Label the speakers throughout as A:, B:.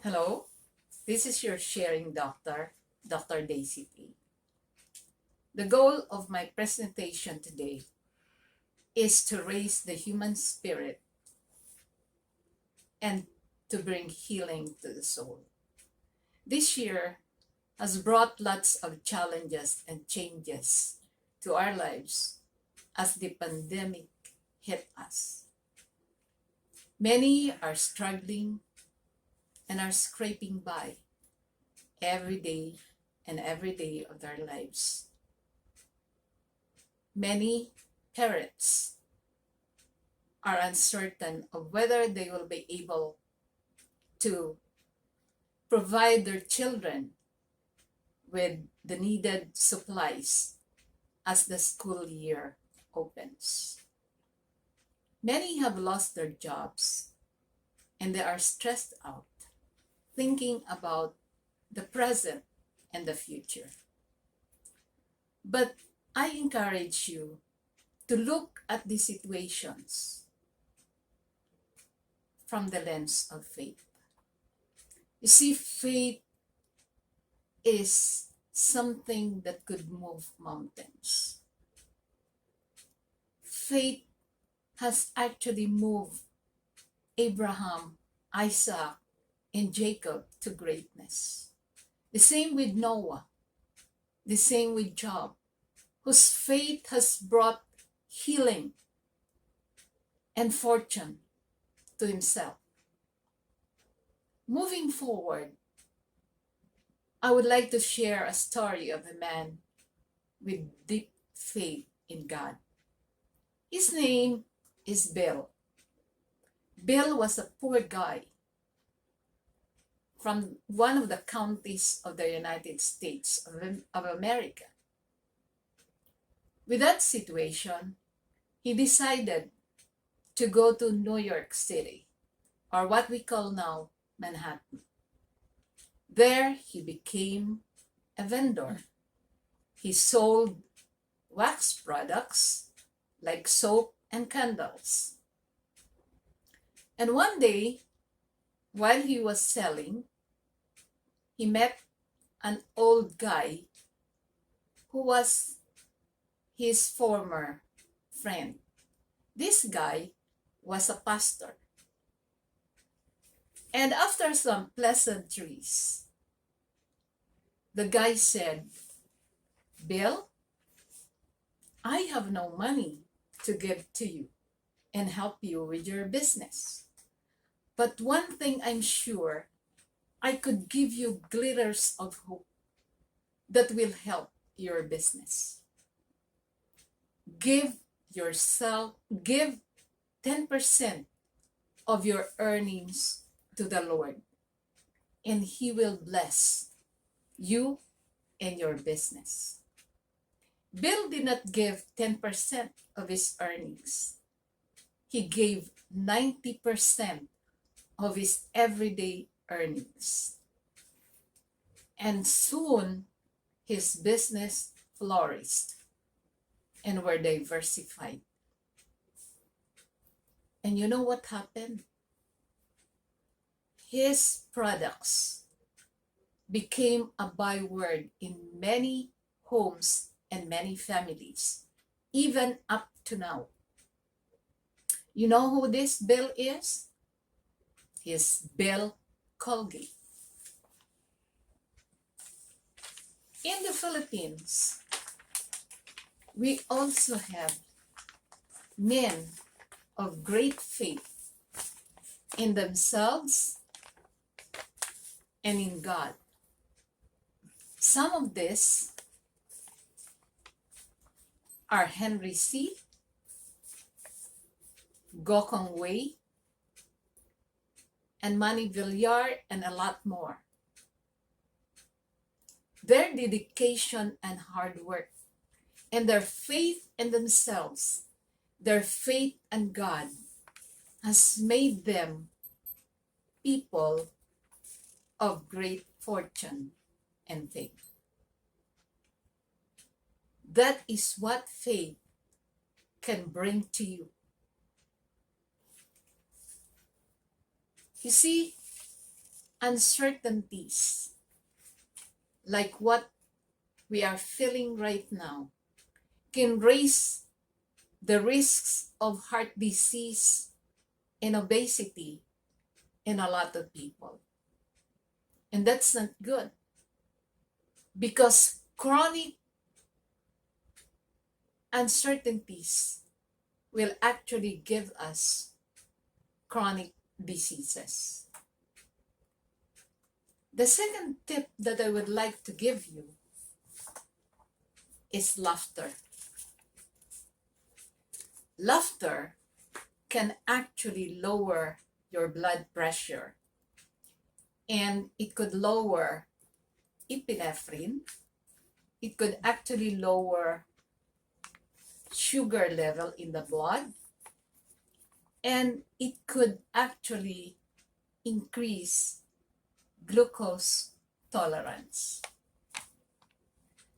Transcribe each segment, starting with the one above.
A: Hello, this is your sharing doctor, Dr. Daisy P. The goal of my presentation today is to raise the human spirit and to bring healing to the soul. This year has brought lots of challenges and changes to our lives as the pandemic hit us. Many are struggling and are scraping by every day and every day of their lives. Many parents are uncertain of whether they will be able to provide their children with the needed supplies as the school year opens. Many have lost their jobs and they are stressed out, thinking about the present and the future. But I encourage you to look at these situations from the lens of faith. You see, faith is something that could move mountains. Faith has actually moved Abraham, Isaac, and Jacob to greatness. The same with Noah, the same with Job, whose faith has brought healing and fortune to himself. Moving forward, I would like to share a story of a man with deep faith in God. His name is Bill. Bill was a poor guy from one of the counties of the United States of America. With that situation, he decided to go to New York City, or what we call now Manhattan. There he became a vendor. He sold wax products like soap and candles. And one day, while he was selling, he met an old guy who was his former friend. This guy was a pastor. And after some pleasantries, the guy said, "Bill, I have no money to give to you and help you with your business. But one thing I'm sure, I could give you glitters of hope that will help your business. Give 10% of your earnings to the Lord, and He will bless you and your business." Bill did not give 10% of his earnings. He gave 90% of his everyday earnings. And soon, his business flourished and were diversified. And you know what happened? His products became a byword in many homes and many families, even up to now. You know who this Bill is? He's Bill Colgate. In the Philippines, we also have men of great faith in themselves and in God. Some of these are Henry C., Gokong Wei, and Manny Villar, and a lot more. Their dedication and hard work, and their faith in themselves, their faith in God, has made them people of great fortune and fame. That is what faith can bring to you. You see, uncertainties like what we are feeling right now can raise the risks of heart disease and obesity in a lot of people. And that's not good because chronic uncertainties will actually give us chronic diseases. The second tip that I would like to give you is laughter. Laughter can actually lower your blood pressure, and it could lower epinephrine. It could actually lower sugar level in the blood, and it could actually increase glucose tolerance.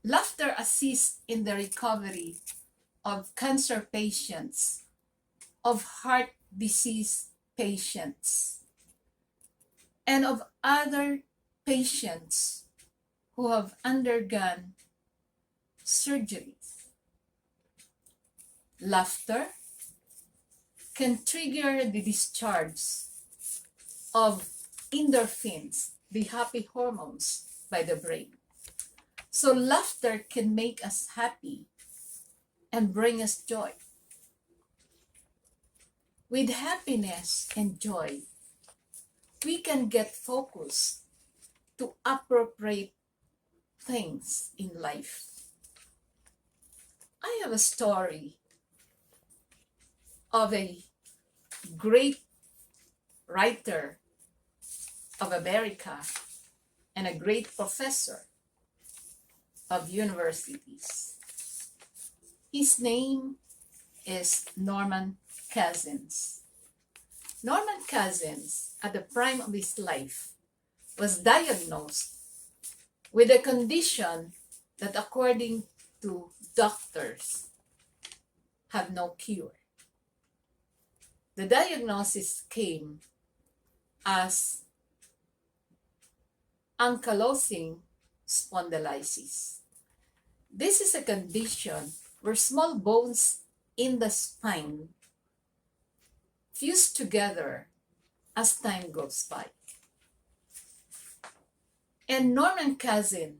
A: Laughter assists in the recovery of cancer patients, of heart disease patients, and of other patients who have undergone surgeries. Laughter can trigger the discharge of endorphins, the happy hormones, by the brain. So laughter can make us happy and bring us joy. With happiness and joy, we can get focused to appropriate things in life. I have a story of a great writer of America and a great professor of universities. His name is Norman Cousins. Norman Cousins, at the prime of his life, was diagnosed with a condition that, according to doctors, have no cure. The diagnosis came as ankylosing spondylitis. This is a condition where small bones in the spine fuse together as time goes by. And Norman Cousin,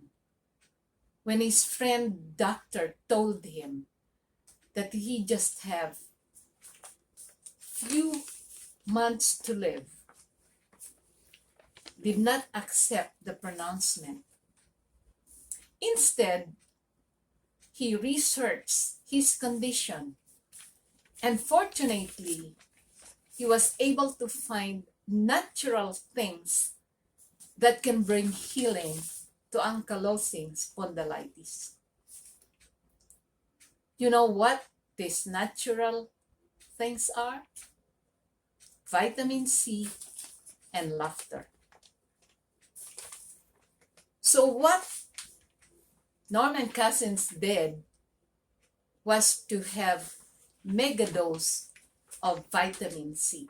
A: when his friend doctor told him that he just have few months to live, did not accept the pronouncement. Instead, he researched his condition, and fortunately, he was able to find natural things that can bring healing to ankylosing spondylitis. You know what these natural things are? Vitamin C and laughter. So what Norman Cousins did was to have mega dose of vitamin C.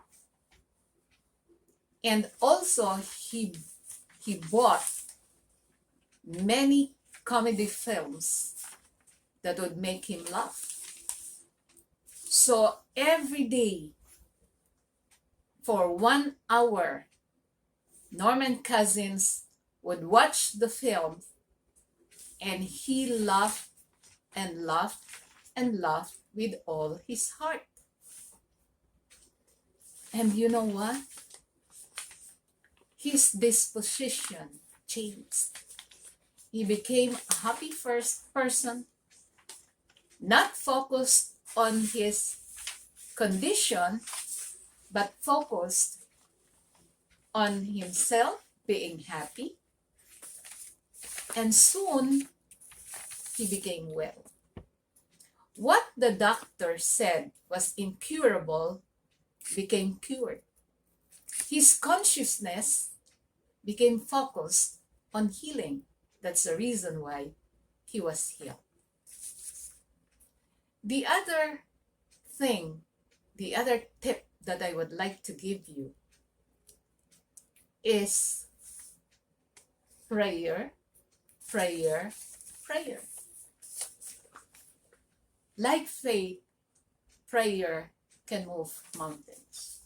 A: And also he bought many comedy films that would make him laugh. So every day for 1 hour, Norman Cousins would watch the film, and he laughed and laughed and laughed with all his heart. And you know what? His disposition changed. He became a happy first person, not focused on his condition, but focused on himself being happy. And soon, he became well. What the doctor said was incurable became cured. His consciousness became focused on healing. That's the reason why he was healed. The other thing, the other tip that I would like to give you is prayer, prayer, prayer. Like faith, prayer can move mountains.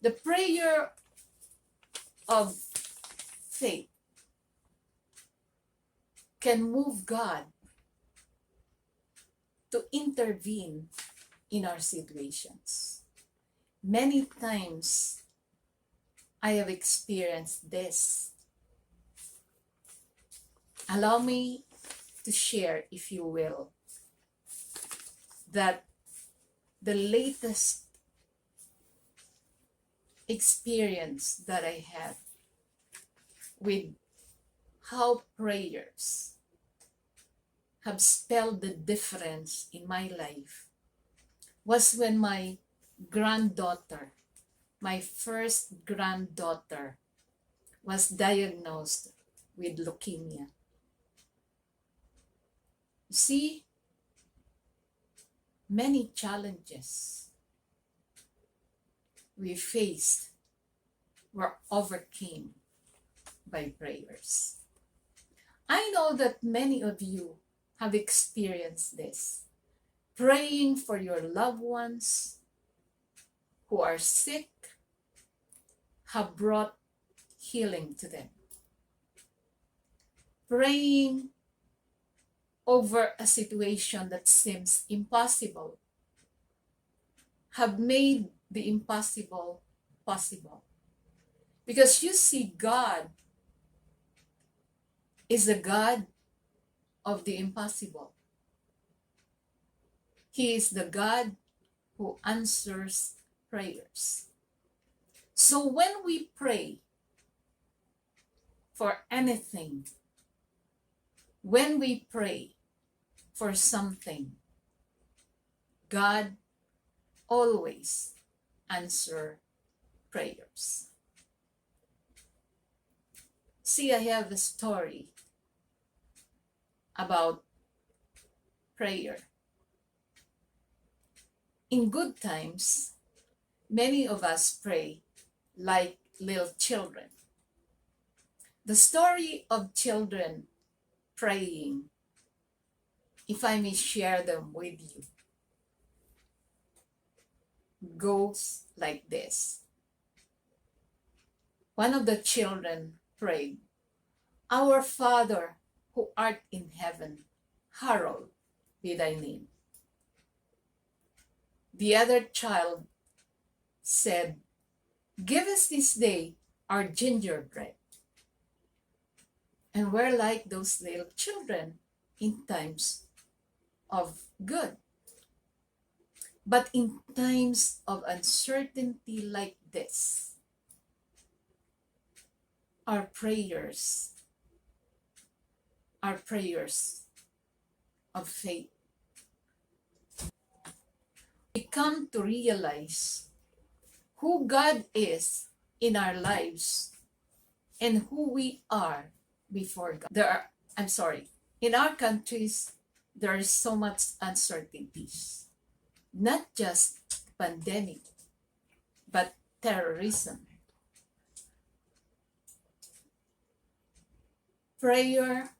A: The prayer of faith can move God to intervene in our situations. Many times I have experienced this. Allow me to share, if you will, that the latest experience that I had with how prayers have spelled the difference in my life was when my granddaughter, my first granddaughter, was diagnosed with leukemia. See, many challenges we faced were overcame by prayers. I know that many of you have experienced this. Praying for your loved ones who are sick have brought healing to them. Praying over a situation that seems impossible have made the impossible possible. Because you see, God is the God of the impossible. He is the God who answers prayers. So when we pray for anything, when we pray for something, God always answers prayers. See, I have a story about prayer. In good times, many of us pray like little children. The story of children praying, if I may share them with you, goes like this. One of the children prayed, "Our Father who art in heaven, hallowed be thy name." The other child said, "Give us this day our gingerbread." And we're like those little children in times of good. But in times of uncertainty like this, our prayers of faith, we come to realize who God is in our lives and who we are before God. In our countries, there is so much uncertainties. Not just pandemic, but terrorism. Prayer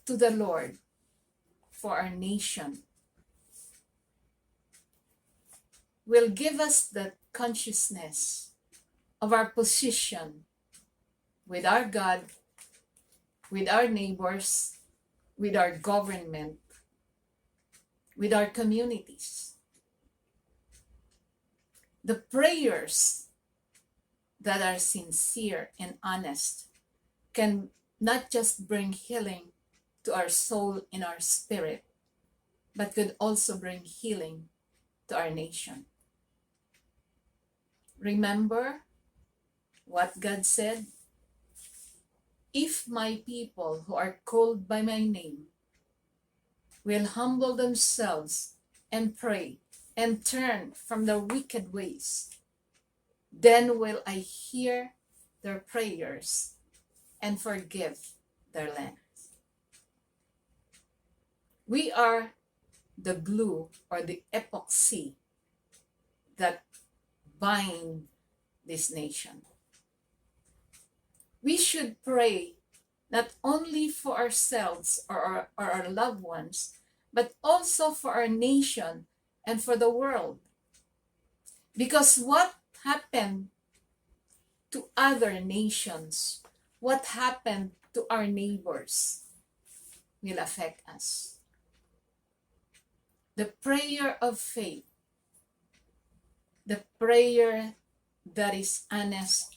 A: to the Lord for our nation will give us the consciousness of our position with our God, with our neighbors, with our government, with our communities. The prayers that are sincere and honest can not just bring healing to our soul and our spirit, but could also bring healing to our nation. Remember what God said? "If my people who are called by my name will humble themselves and pray and turn from their wicked ways, then will I hear their prayers and forgive their land." We are the glue or the epoxy that bind this nation. We should pray not only for ourselves or our loved ones, but also for our nation and for the world. Because what happened to other nations, what happened to our neighbors, will affect us. The prayer of faith, the prayer that is honest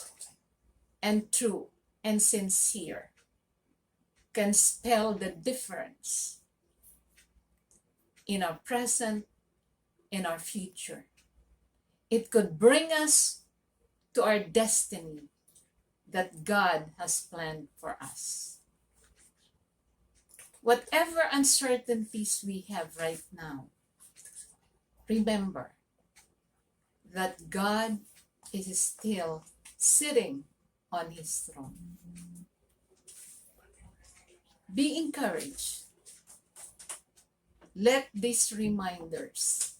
A: and true and sincere, can spell the difference in our present, in our future. It could bring us to our destiny that God has planned for us. Whatever uncertainties we have right now, remember that God is still sitting on his throne. Be encouraged. Let these reminders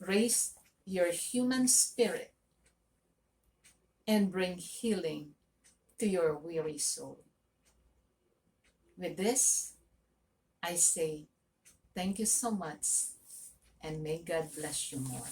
A: raise your human spirit and bring healing to your weary soul. With this, I say thank you so much, and may God bless you more.